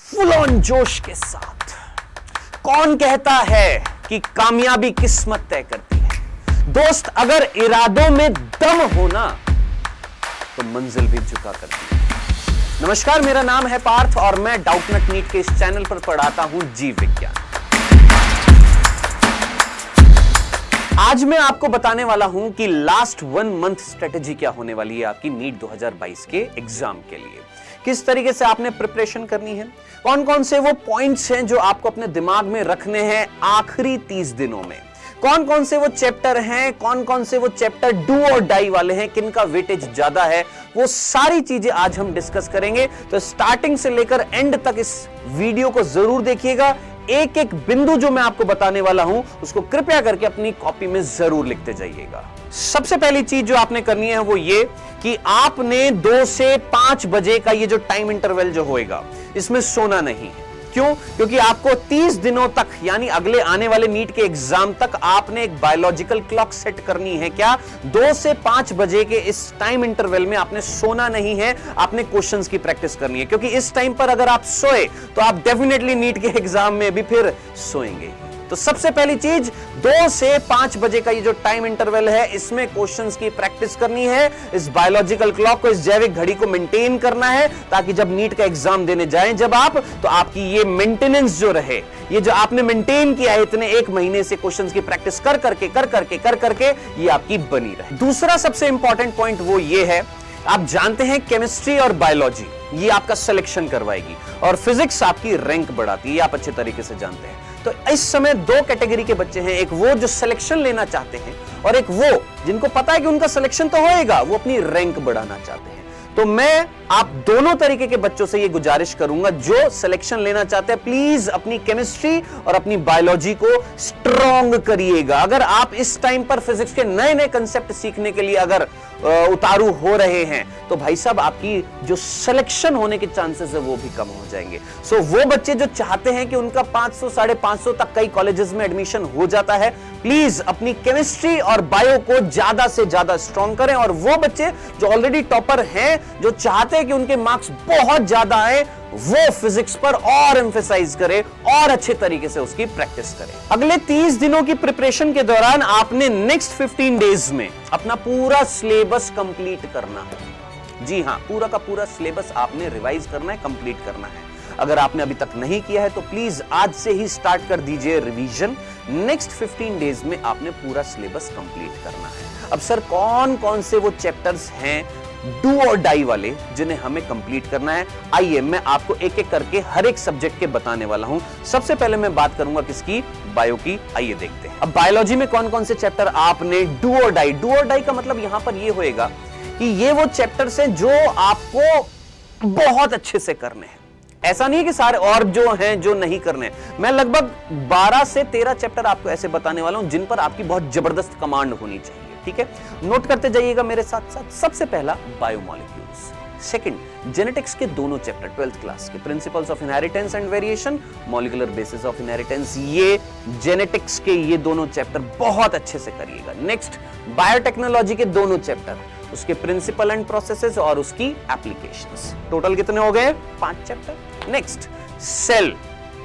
Full on जोश के साथ। कौन कहता है कि कामयाबी किस्मत तय करती है? दोस्त, अगर इरादों में दम हो ना तो मंजिल भी झुका करती है। नमस्कार, मेरा नाम है पार्थ और मैं डाउटनट नीट के इस चैनल पर पढ़ाता हूं जीव विज्ञान। आज मैं आपको बताने वाला हूं कि लास्ट 1 मंथ स्ट्रेटेजी क्या होने वाली है आपकी नीट 2022 के एग्जाम के लिए। किस तरीके से आपने प्रिपरेशन करनी है, कौन कौन से वो पॉइंट्स हैं जो आपको अपने दिमाग में रखने हैं आखिरी 30 दिनों में, कौन कौन से वो चैप्टर हैं, कौन कौन से वो चैप्टर डू और डाई वाले हैं, किनका वेटेज ज्यादा है, वो सारी चीजें आज हम डिस्कस करेंगे। तो स्टार्टिंग से लेकर एंड तक इस वीडियो को जरूर देखिएगा। एक एक बिंदु जो मैं आपको बताने वाला हूं उसको कृपया करके अपनी कॉपी में जरूर लिखते जाइएगा। सबसे पहली चीज जो आपने करनी है वो ये कि आपने 2 से 5 बजे का ये जो टाइम इंटरवल जो होएगा इसमें सोना नहीं है। क्यों? क्योंकि आपको 30 दिनों तक यानी अगले आने वाले नीट के एग्जाम तक आपने एक बायोलॉजिकल क्लॉक सेट करनी है। क्या? 2 से 5 बजे के इस टाइम इंटरवल में आपने सोना नहीं है, आपने क्वेश्चंस की प्रैक्टिस करनी है। क्योंकि इस टाइम पर अगर आप सोए तो आप डेफिनेटली नीट के एग्जाम में भी फिर सोएंगे। तो सबसे पहली चीज 2 से 5 बजे का ये जो टाइम इंटरवल है इसमें क्वेश्चंस की प्रैक्टिस करनी है। इस बायोलॉजिकल क्लॉक को, इस जैविक घड़ी को मेंटेन करना है ताकि जब नीट का एग्जाम देने जाएं जब आप, तो आपकी ये मेंटेनेंस जो रहे, ये जो आपने मेंटेन किया है इतने 1 महीने से क्वेश्चंस की प्रैक्टिस कर करके ये आपकी बनी रहे। दूसरा सबसे इंपॉर्टेंट पॉइंट वो ये है, आप जानते हैं केमिस्ट्री और बायोलॉजी ये आपका सिलेक्शन करवाएगी और फिजिक्स आपकी रैंक बढ़ाती है, ये आप अच्छे तरीके से जानते हैं। तो इस समय 2 कैटेगरी के बच्चे हैं, एक वो जो सिलेक्शन लेना चाहते हैं और एक वो जिनको पता है कि उनका सिलेक्शन तो होएगा, वो अपनी रैंक बढ़ाना चाहते हैं। तो मैं आप दोनों तरीके के बच्चों से ये गुजारिश करूंगा, जो सिलेक्शन लेना चाहते हैं प्लीज अपनी केमिस्ट्री और अपनी बायोलॉजी को स्ट्रॉन्ग करिएगा। अगर आप इस टाइम पर फिजिक्स के नए नए कंसेप्ट सीखने के लिए अगर उतारू हो रहे हैं तो भाई साहब आपकी जो सिलेक्शन होने के चांसेस है वो भी कम हो जाएंगे। सो वो बच्चे जो चाहते हैं कि उनका 500 550 तक कई कॉलेजेस में एडमिशन हो जाता है, प्लीज अपनी केमिस्ट्री और बायो को ज्यादा से ज्यादा स्ट्रॉन्ग करें। और वो बच्चे जो ऑलरेडी टॉपर हैं, जो चाहते हैं कि उनके मार्क्स बहुत ज्यादा आए, वो फिजिक्स पर और एम्फेसाइज करें और अच्छे तरीके से उसकी प्रैक्टिस करें। अगले 30 दिनों की प्रिपरेशन के दौरान आपने नेक्स्ट 15 डेज में अपना पूरा सिलेबस कंप्लीट करना है। जी हां, पूरा का पूरा सिलेबस आपने रिवाइज करना है, कंप्लीट करना है। अगर आपने अभी तक नहीं किया है तो प्लीज आज से ही स्टार्ट कर दीजिए रिवीजन। नेक्स्ट 15 डेज में आपने पूरा सिलेबस कंप्लीट करना है। अब सर कौन कौन से वो चैप्टर्स हैं डू और डाई वाले जिन्हें हमें कंप्लीट करना है? आइए मैं आपको एक एक करके हर एक सब्जेक्ट के बताने वाला हूं। सबसे पहले मैं बात करूंगा किसकी? बायो की। आइए देखते हैं अब बायोलॉजी में कौन कौन से चैप्टर आपने डू और डाई। डू और डाई का मतलब यहां पर यह होएगा कि ये वो चैप्टर्स हैं जो आपको बहुत अच्छे से करने हैं। ऐसा नहीं है कि सारे और जो हैं जो नहीं करने। मैं लगभग 12 से 13 चैप्टर आपको ऐसे बताने वाला हूं जिन पर आपकी बहुत जबरदस्त कमांड होनी चाहिए। ठीक है, नोट करते जाइएगा मेरे साथ साथ। सबसे पहला बायोमॉलिक्यूल्स, सेकंड जेनेटिक्स के दोनों चैप्टर 12th क्लास के, principles of inheritance and variation, molecular basis of inheritance, ये जेनेटिक्स के ये दोनों चैप्टर बहुत अच्छे से करिएगा। नेक्स्ट बायोटेक्नोलॉजी के दोनों चैप्टर, उसके प्रिंसिपल एंड प्रोसेसेस और उसकी एप्लीकेशंस। टोटल कितने हो गए? 5 चैप्टर। नेक्स्ट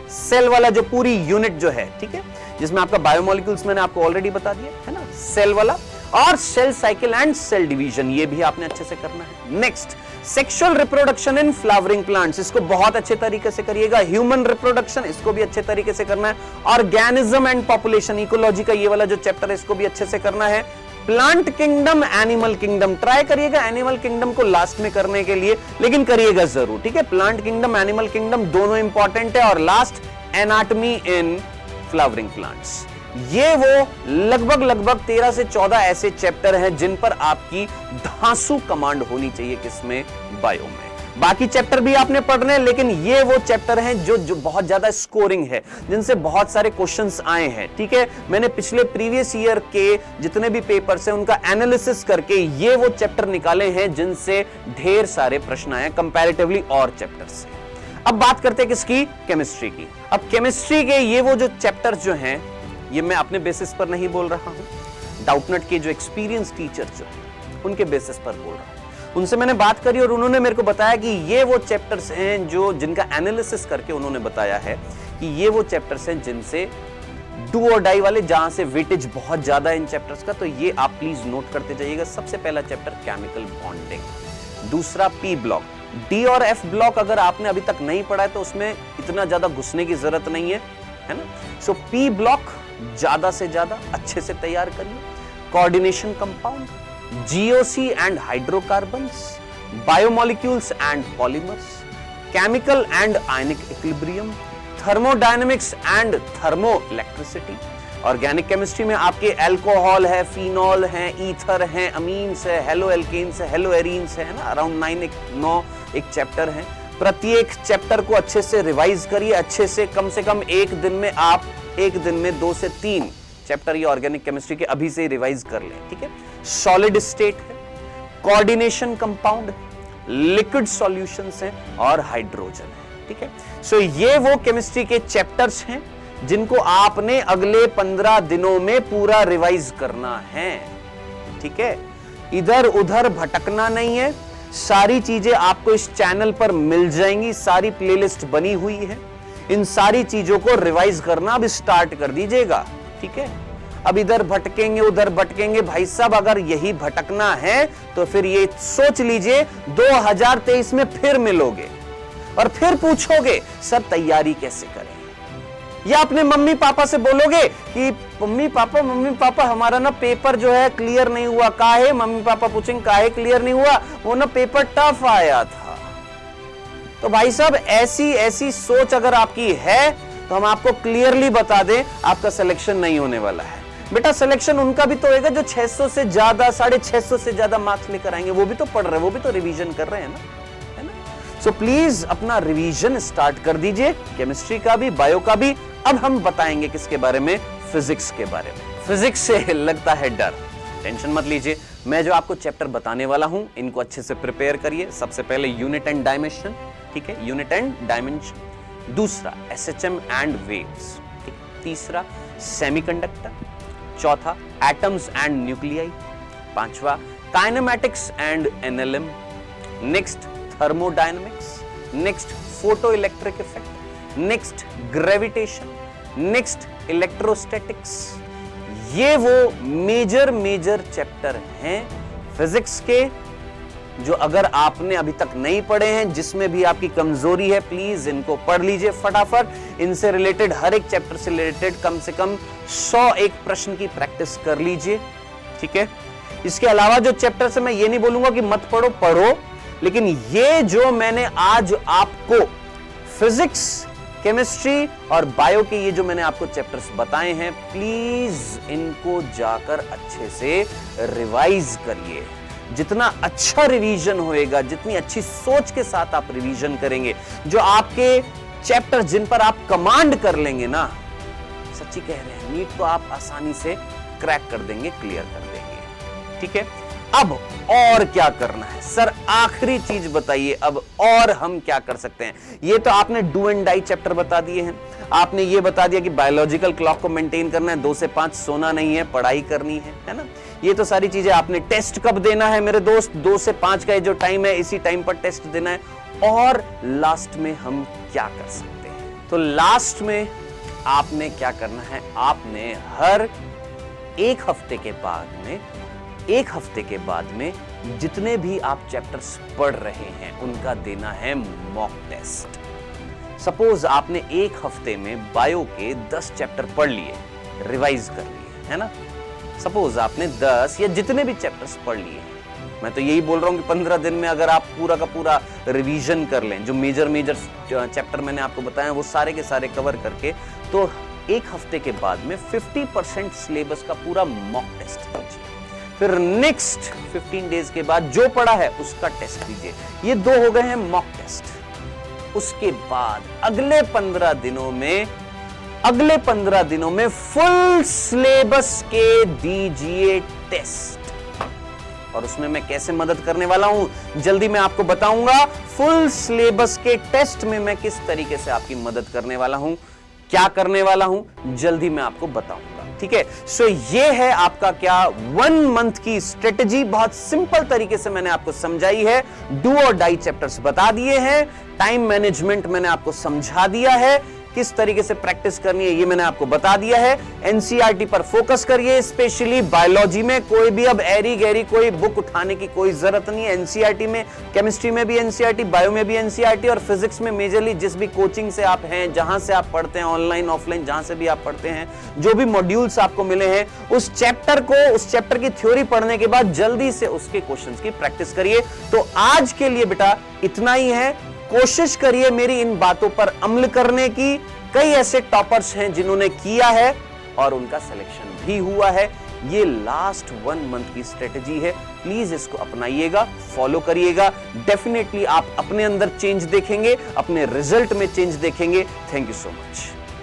सेल वाला जो पूरी यूनिट जो है, ठीक है, जिसमें आपका बायोमॉलिक्यूल्स मैंने आपको ऑलरेडी बता दिया है ना, सेल वाला, और cell cycle and cell division, ये भी आपने अच्छे से करना है। Next sexual reproduction in flowering plants, इसको बहुत अच्छे तरीके से करिएगा। ह्यूमन रिप्रोडक्शन, इसको भी अच्छे तरीके से करना है। ऑर्गेनिज्म एंड पॉपुलेशन, इकोलॉजी का ये वाला जो चैप्टर है इसको भी अच्छे से करना है। Plant kingdom, animal kingdom, try करिएगा एनिमल किंगडम को लास्ट में करने के लिए, लेकिन करिएगा जरूर। ठीक है, प्लांट किंगडम, एनिमल किंगडम दोनों इंपॉर्टेंट है। और लास्ट एनाटॉमी इन फ्लावरिंग प्लांट्स। ये वो लगभग 13 से 14 ऐसे चैप्टर हैं जिन पर आपकी धांसू कमांड होनी चाहिए। किसमें? बायो में। बाकी चैप्टर भी आपने पढ़ने हैं, लेकिन ये वो चैप्टर हैं जो बहुत ज्यादा स्कोरिंग है, जिनसे बहुत सारे क्वेश्चंस आए हैं। ठीक है, मैंने पिछले प्रीवियस ईयर के जितने भी पेपर्स हैं उनका एनालिसिस करके ये वो चैप्टर निकाले हैं जिनसे ढेर सारे प्रश्न आए कंपैरेटिवली और चैप्टर से। अब बात करते हैं किसकी? केमिस्ट्री की। अब केमिस्ट्री के ये वो जो चैप्टर्स जो हैं, ये मैं अपने बेसिस पर नहीं बोल रहा हूं, डाउटनट के जो एक्सपीरियंस टीचर जो हैं उनके बेसिस पर बोल रहा हूं। उनसे मैंने बात करी और उन्होंने मेरे को बताया कि ये वो चैप्टर्स हैं जो जिनका एनालिसिस करके उन्होंने बताया है कि ये वो चैप्टर्स हैं जिनसे डू और डाई वाले, जहां से वेटेज बहुत ज्यादा है इन चैप्टर्स का। तो ये आप प्लीज नोट करते जाइएगा। सबसे पहला चैप्टर केमिकल बॉन्डिंग, दूसरा पी ब्लॉक। डी और एफ ब्लॉक अगर आपने अभी तक नहीं पढ़ा है तो उसमें इतना ज्यादा घुसने की जरूरत नहीं है ना। सो पी ब्लॉक ज्यादा से ज्यादा अच्छे से तैयार करिए। Coordination compound, GOC and hydrocarbons, biomolecules and polymers, chemical and ionic equilibrium, thermodynamics and thermoelectricity. Organic chemistry में आपके अल्कोहल है, फिनॉल है, ईथर है, अमीन्स है, हेलो एल्केन्स है, हेलो एरीन्स है ना। अराउंड 9 एक चैप्टर है। प्रत्येक चैप्टर को अच्छे से रिवाइज करिए, अच्छे से कम एक दिन में आप 2 से 3 चैप्टर ये ऑर्गेनिक केमिस्ट्री के अभी से रिवाइज कर लें, ठीक है। सॉलिड स्टेट है, कोऑर्डिनेशन कंपाउंड, लिक्विड सॉल्यूशंस हैं और हाइड्रोजन है, ठीक है। सो ये वो केमिस्ट्री के चैप्टर्स हैं जिनको आपने अगले 15 दिनों में पूरा रिवाइज करना है, ठीक है। इधर उधर भटकना नहीं है। सारी चीजें आपको इस चैनल पर मिल जाएंगी, सारी प्लेलिस्ट बनी हुई है। इन सारी चीजों को रिवाइज करना अब स्टार्ट कर दीजिएगा, ठीक है। अब इधर भटकेंगे उधर भटकेंगे, भाई साहब अगर यही भटकना है तो फिर ये सोच लीजिए 2023 में फिर मिलोगे और फिर पूछोगे सर तैयारी कैसे करें, या अपने मम्मी पापा से बोलोगे कि मम्मी पापा हमारा ना पेपर जो है क्लियर नहीं हुआ। काहे? मम्मी पापा पूछेंगे काहे क्लियर नहीं हुआ? वो ना पेपर टफ आया था। तो भाई साहब ऐसी सोच अगर आपकी है तो हम आपको क्लियरली बता दें आपका सिलेक्शन नहीं होने वाला है। बेटा सिलेक्शन उनका भी तो होगा जो 600 से ज्यादा 650 से ज्यादा मार्क्स लेकर आएंगे। वो भी तो पढ़ रहे हैं, वो भी तो रिवीजन कर रहे हैं ना, है ना। सो प्लीज अपना रिवीजन स्टार्ट कर दीजिए, केमिस्ट्री का भी, बायो का भी। अब हम बताएंगे किसके बारे में? फिजिक्स के बारे में। फिजिक्स से लगता है डर, टेंशन मत लीजिए। मैं जो आपको चैप्टर बताने वाला हूं इनको अच्छे से प्रिपेयर करिए। सबसे पहले यूनिट एंड डायमेंशन, ठीक है, यूनिट एंड डायमेंशन। दूसरा एसएचएम एंड वेव्स, ठीक। तीसरा सेमीकंडक्टर। चौथा एटम्स एंड न्यूक्लियाई। पांचवा kinematics and NLM. Next thermodynamics. Next photo electric effect. Next gravitation. Next electrostatics. ये वो मेजर चैप्टर हैं फिजिक्स के जो अगर आपने अभी तक नहीं पढ़े हैं, जिसमें भी आपकी कमजोरी है, प्लीज इनको पढ़ लीजिए फटाफट। इनसे रिलेटेड हर एक चैप्टर से रिलेटेड कम से कम 101 प्रश्न की प्रैक्टिस कर लीजिए, ठीक है। इसके अलावा जो चैप्टर से मैं ये नहीं बोलूंगा कि मत पढ़ो, पढ़ो, लेकिन ये जो मैंने आज आपको फिजिक्स, केमिस्ट्री और बायो के ये जो मैंने आपको चैप्टर्स बताए हैं, प्लीज इनको जाकर अच्छे से रिवाइज करिए। जितना अच्छा रिवीजन होएगा, जितनी अच्छी सोच के साथ आप रिवीजन करेंगे, जो आपके चैप्टर जिन पर आप कमांड कर लेंगे ना, सच्ची कह रहे हैं, नीट को आप आसानी से क्रैक कर देंगे, क्लियर कर देंगे, ठीक है। अब और क्या करना है सर? आखिरी चीज बताइए, अब और हम क्या कर सकते हैं? ये तो आपने डू एंड डाई चैप्टर बता दिए हैं। आपने ये बता दिया कि बायोलॉजिकल क्लॉक को मेंटेन करना है, 2 से 5 सोना नहीं है, पढ़ाई करनी है ना। ये तो सारी चीजें आपने। टेस्ट कब देना है मेरे दोस्त? 2 से 5 का जो टाइम है, इसी टाइम पर टेस्ट देना है। और लास्ट में हम क्या कर सकते हैं? तो लास्ट में आपने क्या करना है? आपने हर एक हफ्ते के बाद में जितने भी आप चैप्टर्स पढ़ रहे हैं उनका देना है मॉक टेस्ट। सपोज आपने एक हफ्ते में बायो के 10 चैप्टर पढ़ लिए, रिवाइज कर लिए, है ना। सपोज आपने 10 या जितने भी चैप्टर्स पढ़ लिए, मैं तो यही बोल रहा हूं कि 15 दिन में अगर आप पूरा का पूरा रिवीजन कर लें, जो मेजर चैप्टर मैंने आपको बताए वो सारे के सारे कवर करके, तो एक हफ्ते के बाद में 50% सिलेबस का पूरा मॉक टेस्ट कीजिए। फिर नेक्स्ट 15 डेज के बाद जो पढ़ा है उसका टेस्ट दीजिए। ये 2 हो गए हैं मॉक टेस्ट। उसके बाद अगले 15 दिनों में फुल सिलेबस के दीजिए टेस्ट। और उसमें मैं कैसे मदद करने वाला हूं जल्दी मैं आपको बताऊंगा। फुल सिलेबस के टेस्ट में मैं किस तरीके से आपकी मदद करने वाला हूं, क्या करने वाला हूं, जल्दी मैं आपको बताऊंगा। ठीक है। सो ये है आपका क्या 1 मंथ की स्ट्रेटेजी। बहुत सिंपल तरीके से मैंने आपको समझाई है, डू और डाई चैप्टर्स बता दिए हैं, टाइम मैनेजमेंट मैंने आपको समझा दिया है, किस तरीके से प्रैक्टिस करनी है ये मैंने आपको बता दिया है। एनसीईआरटी पर फोकस करिए, स्पेशली बायोलॉजी में कोई भी अब एरी गैरी कोई बुक उठाने की कोई जरूरत नहीं है। एनसीईआरटी में, केमिस्ट्री में भी एनसीईआरटी, बायो में भी एनसीईआरटी और फिजिक्स में मेजरली जिस भी कोचिंग से आप हैं, जहां से आप पढ़ते हैं, ऑनलाइन ऑफलाइन जहां से भी आप पढ़ते हैं, जो भी मॉड्यूल्स आपको मिले हैं उस चैप्टर की थ्योरी पढ़ने के बाद जल्दी से उसके क्वेश्चंस की प्रैक्टिस करिए। तो आज के लिए बेटा इतना ही है। कोशिश करिए मेरी इन बातों पर अमल करने की। कई ऐसे टॉपर्स हैं जिन्होंने किया है और उनका सिलेक्शन भी हुआ है। ये लास्ट 1 मंथ की स्ट्रेटेजी है, प्लीज इसको अपनाइएगा, फॉलो करिएगा। डेफिनेटली आप अपने अंदर चेंज देखेंगे, अपने रिजल्ट में चेंज देखेंगे। Thank you so much.